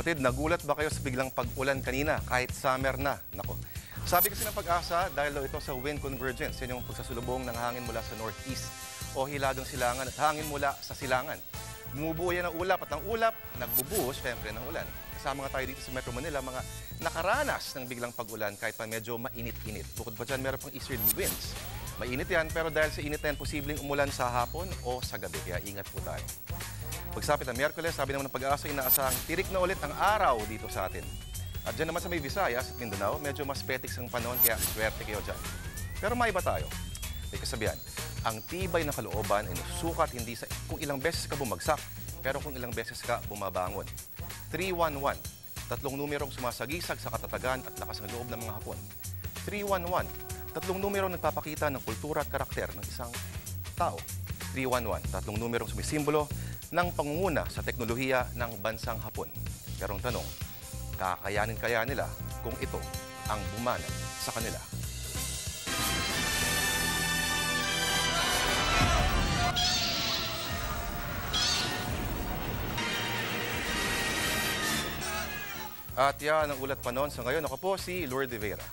kapatid, nagulat ba kayo sa biglang pag-ulan kanina kahit summer na? Nako. Sabi kasi ng Pag-asa, dahil daw ito sa wind convergence, yan yung pagsasulubong ng hangin mula sa northeast o hilagang silangan at hangin mula sa silangan. Bumubuo yan ng ulap at ang ulap, nagbubuhos syempre ng ulan. Kasama nga tayo dito sa Metro Manila, mga nakaranas ng biglang pag-ulan kahit pa medyo mainit-init. Bukod pa dyan, meron pang easterly winds. Mainit yan, pero dahil sa init na yan, posibleng umulan sa hapon o sa gabi, kaya ingat po tayo. Pagsapit ng Miyerkules, sabi naman ng Pag-asa, inaasahang tirik na ulit ang araw dito sa atin. At dyan naman sa may Visayas at Mindanao, medyo mas petiks ang panahon, kaya swerte kayo dyan. Pero maiba tayo. May kasabihan, ang tibay na kalooban ay nasusukat hindi sa kung ilang beses ka bumagsak, pero kung ilang beses ka bumabangon. 311, tatlong numerong sumasagisag sa katatagan at lakas ng loob ng mga Hapon. 311, tatlong numerong nagpapakita ng kultura at karakter ng isang tao. 311, tatlong numerong sumisimbolo ng pangunguna sa teknolohiya ng bansang Hapon. Pero ang tanong, kakayanin kaya nila kung ito ang bumanat sa kanila? At yan ang ulat pa noon. Sa ngayon, ako po si Lourdes Vera.